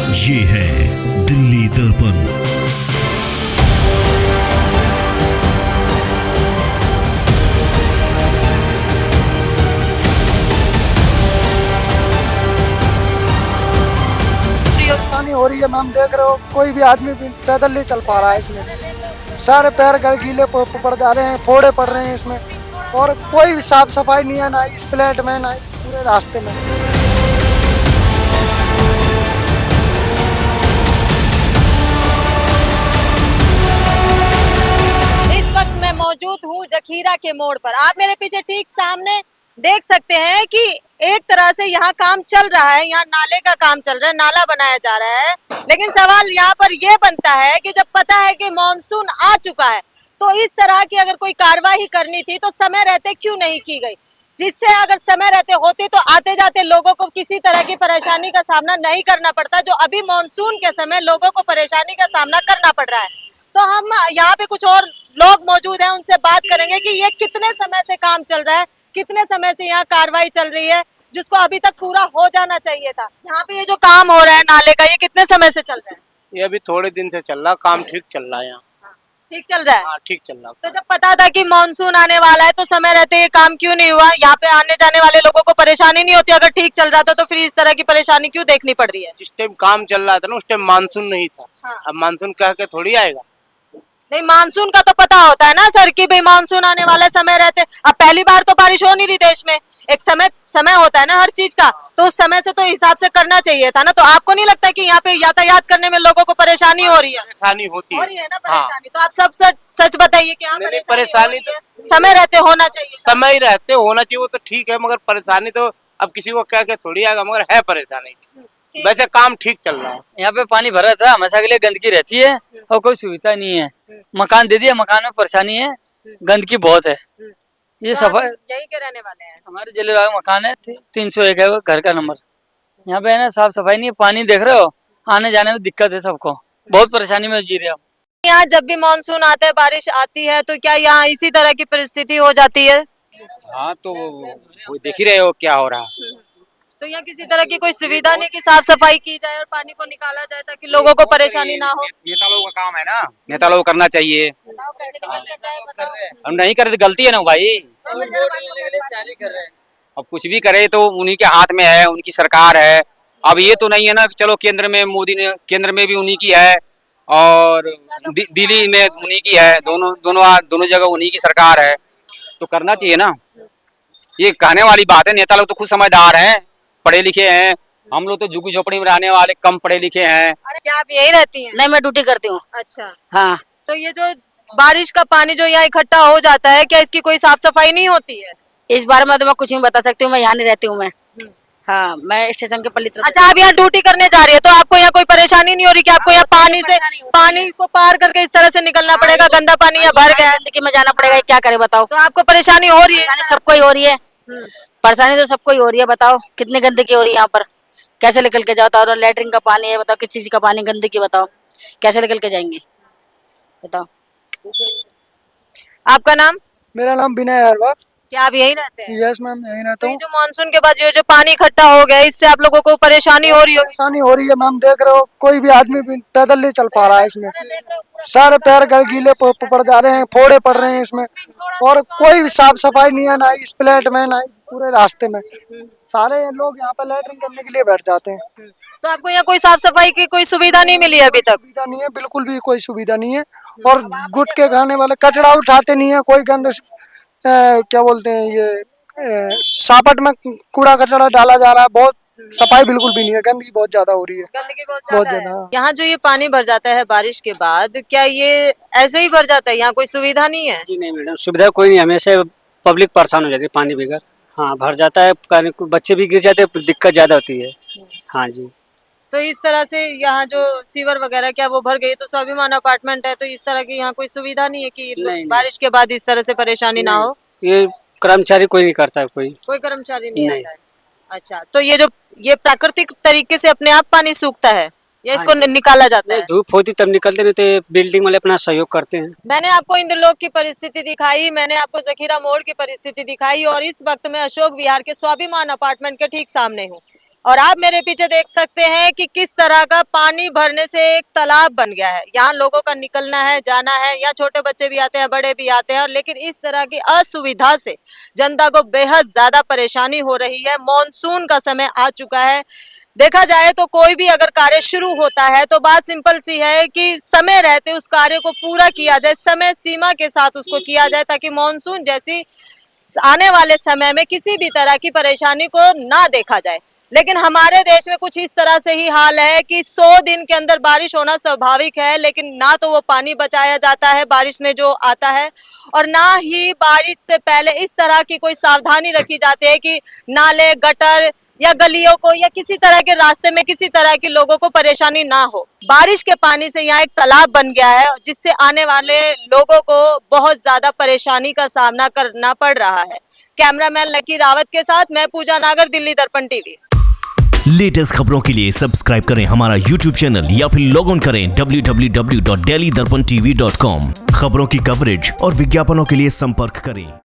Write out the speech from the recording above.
ये है दिल्ली दर्पण। परेशानी हो रही है मैम, देख रहे हो कोई भी आदमी भी पैदल नहीं चल पा रहा है इसमें। सारे पैर गीले पड़ जा रहे हैं, फोड़े पड़ रहे हैं इसमें, और कोई भी साफ सफाई नहीं है, ना इस प्लेट में ना पूरे रास्ते में। इस वक्त मैं मौजूद हूँ जखीरा के मोड़ पर। आप मेरे पीछे ठीक सामने देख सकते हैं कि एक तरह से यहाँ काम चल रहा है, यहाँ नाले का काम चल रहा है, नाला बनाया जा रहा है। लेकिन सवाल यहाँ पर यह बनता है कि जब पता है कि मॉनसून आ चुका है तो इस तरह की अगर कोई कार्रवाई करनी थी तो समय रहते क्यों नहीं की गई, जिससे अगर समय रहते होती तो आते जाते लोगों को किसी तरह की परेशानी का सामना नहीं करना पड़ता, जो अभी मॉनसून के समय लोगों को परेशानी का सामना करना पड़ रहा है। तो हम यहाँ पे कुछ और लोग मौजूद हैं, उनसे बात करेंगे कि ये कितने समय से काम चल रहा है, कितने समय से यहाँ कार्रवाई चल रही है, जिसको अभी तक पूरा हो जाना चाहिए था। यहाँ पे ये जो काम हो रहा है नाले का, ये कितने समय से चल रहा है? ये अभी थोड़े दिन से चल रहा, काम ठीक चल रहा है यहाँ। ठीक चल रहा है। हाँ ठीक चल रहा। तो जब पता था कि मॉनसून आने वाला है तो समय रहते ये काम क्यों नहीं हुआ? यहाँ पे आने जाने वाले लोगों को परेशानी नहीं होती? अगर ठीक चल रहा था तो फिर इस तरह की परेशानी क्यों देखनी पड़ रही है? जिस टाइम काम चल रहा था ना उस टाइम मानसून नहीं था। हाँ। अब मानसून कह के थोड़ी आएगा। नहीं, मानसून का तो पता होता है ना सर कि भाई मानसून आने वाला समय रहते। अब पहली बार तो बारिश हो नहीं रही देश में, एक समय होता है ना हर चीज का, तो उस समय से तो हिसाब से करना चाहिए था ना। तो आपको नहीं लगता कि यहाँ पे यातायात करने में लोगों को परेशानी हो रही है? परेशानी होती हो रही है ना हाँ। परेशानी। तो आप सब सच बताइए कि हाँ नहीं, परेशानी हो परेशानी रही है, समय रहते होना चाहिए था। समय रहते होना चाहिए, वो तो ठीक है, मगर परेशानी तो अब किसी को कह के थोड़ी आएगा, मगर है परेशानी। वैसे काम ठीक चल रहा है। यहाँ पे पानी भरा था, हमेशा के लिए गंदगी रहती है और कोई सुविधा नहीं है। मकान दे दिया, मकान में परेशानी है, गंदगी बहुत है। ये तो आप सफाई यही के रहने वाले हैं? हमारे जलेराव मकान है, 301 है वो घर का नंबर। यहाँ पे है ना साफ सफाई नहीं है, पानी देख रहे हो, आने जाने में दिक्कत है सबको, बहुत परेशानी में जी रहे हो। यहाँ जब भी मानसून आता है, बारिश आती है, तो क्या यहाँ इसी तरह की परिस्थिति हो जाती है? हाँ तो वो देख ही रहे हो क्या हो रहा है। तो यहाँ किसी तरह की कोई सुविधा नहीं कि साफ सफाई की जाए और पानी को निकाला जाए ताकि लोगों को परेशानी ना हो? नेता लोगों का काम है ना, नेता लोगों को करना चाहिए। हम नहीं करे तो गलती है ना भाई। अब कुछ भी करे तो उन्हीं के हाथ में है, उनकी सरकार है। अब ये तो नहीं है ना कि चलो केंद्र में मोदी ने, केंद्र में भी उन्हीं की है और दिल्ली में उन्हीं की है, दोनों जगह उन्हीं की सरकार है, तो करना चाहिए ना। ये कहने वाली बात है, नेता लोग तो खुद समझदार हैं, पढ़े लिखे हैं। हम लोग तो झुग्गी झोपड़ी में रहने वाले कम पढ़े लिखे हैं। क्या आप यही रहती हैं? नहीं, मैं ड्यूटी करती हूँ। अच्छा। हाँ, तो ये जो बारिश का पानी जो यहाँ इकट्ठा हो जाता है, क्या इसकी कोई साफ सफाई नहीं होती है? इस बारे में तो मैं कुछ नहीं बता सकती हूँ, मैं यहाँ नहीं रहती हूँ। मैं हाँ, मैं स्टेशन के पल्ली तरफ। अच्छा, आप यहाँ ड्यूटी करने जा रही है तो आपको यहाँ कोई परेशानी नहीं हो रही कि आपको यहाँ पानी को पार करके इस तरह से निकलना पड़ेगा? गंदा पानी यहाँ भर गया है, गंदगी में जाना पड़ेगा, क्या करे बताओ। तो आपको परेशानी हो रही है? परेशानी सबको ही हो रही है, परेशानी तो सबको ही हो रही है। बताओ कितनी गंदगी हो रही है यहाँ पर, कैसे निकल के जाओ? और लेटरिन का पानी है, बताओ किस चीज का पानी, गंदगी, बताओ कैसे निकल के जाएंगे बताओ। आपका नाम? मेरा नाम विनय अहरवाल। क्या आप यही रहते हैं? यस मैम, यही रहता तो ये हूँ। जो मानसून के बाद ये जो पानी इकट्ठा हो गया, इससे आप लोगों को परेशानी हो रही होगी? परेशानी हो रही है मैम, देख रहे हो कोई भी आदमी भी पैदल नहीं चल पा रहा है इसमें। सारे पैर गीले पड़ जा रहे हैं, फोड़े पड़ रहे हैं इसमें, और कोई भी साफ सफाई नहीं है, ना इस प्लेट में ना पूरे रास्ते में। सारे लोग यहाँ पे लैट्रिन करने के लिए बैठ जाते हैं। तो आपको यहाँ कोई साफ सफाई की कोई सुविधा नहीं मिली अभी तक? सुविधा नहीं है, बिल्कुल भी कोई सुविधा नहीं है। और गुटके खाने वाले कचरा उठाते नहीं है, कोई गंद क्या बोलते हैं ये सापट में कूड़ा कचरा डाला जा रहा है। बहुत सफाई बिल्कुल भी नहीं है, गंदगी बहुत ज्यादा हो रही है। गंदगी बहुत बहुत ज्यादा है। ज्यादा। यहाँ जो ये पानी भर जाता है बारिश के बाद, क्या ये ऐसे ही भर जाता है? यहाँ कोई सुविधा नहीं है? जी नहीं मैडम, सुविधा कोई नहीं, हमेशा पब्लिक परेशान हो जाती है पानी बगैर। हाँ, भर जाता है, बच्चे भी गिर जाते हैं, दिक्कत ज्यादा होती है। हाँ जी। तो इस तरह से यहाँ जो सीवर वगैरह क्या वो भर गई? तो स्वाभिमान अपार्टमेंट है, तो इस तरह की यहाँ कोई सुविधा नहीं है कि नहीं। बारिश के बाद इस तरह से परेशानी ना हो? ये कर्मचारी कोई नहीं करता है, कोई कर्मचारी नहीं नहीं। आता है? अच्छा, तो ये प्राकृतिक तरीके से अपने आप पानी सूखता है या इसको निकाला जाता है? धूप होती तब निकलते, नहीं तो ये बिल्डिंग वाले अपना सहयोग करते हैं। मैंने आपको इंद्रलोक की परिस्थिति दिखाई, मैंने आपको जखीरा मोड़ की परिस्थिति दिखाई, और इस वक्त मैं अशोक विहार के स्वाभिमान अपार्टमेंट के ठीक सामने हूँ। और आप मेरे पीछे देख सकते हैं कि किस तरह का पानी भरने से एक तालाब बन गया है। यहाँ लोगों का निकलना है, जाना है, यहाँ छोटे बच्चे भी आते हैं, बड़े भी आते हैं, और लेकिन इस तरह की असुविधा से जनता को बेहद ज्यादा परेशानी हो रही है। मॉनसून का समय आ चुका है। देखा जाए तो कोई भी अगर कार्य शुरू होता है तो बात सिंपल सी है कि समय रहते उस कार्य को पूरा किया जाए, समय सीमा के साथ उसको किया जाए, ताकि मॉनसून जैसी आने वाले समय में किसी भी तरह की परेशानी को ना देखा जाए। लेकिन हमारे देश में कुछ इस तरह से ही हाल है कि 100 दिन के अंदर बारिश होना स्वाभाविक है, लेकिन ना तो वो पानी बचाया जाता है बारिश में जो आता है, और ना ही बारिश से पहले इस तरह की कोई सावधानी रखी जाती है कि नाले, गटर या गलियों को या किसी तरह के रास्ते में किसी तरह के लोगों को परेशानी ना हो। बारिश के पानी से यहाँ एक तालाब बन गया है, जिससे आने वाले लोगों को बहुत ज्यादा परेशानी का सामना करना पड़ रहा है। कैमरामैन लकी रावत के साथ मैं पूजा नागर, दिल्ली दर्पण टीवी। लेटेस्ट खबरों के लिए सब्सक्राइब करें हमारा यूट्यूब चैनल या फिर लॉग इन करें www.delhidarpantv.com। खबरों की कवरेज और विज्ञापनों के लिए संपर्क करें।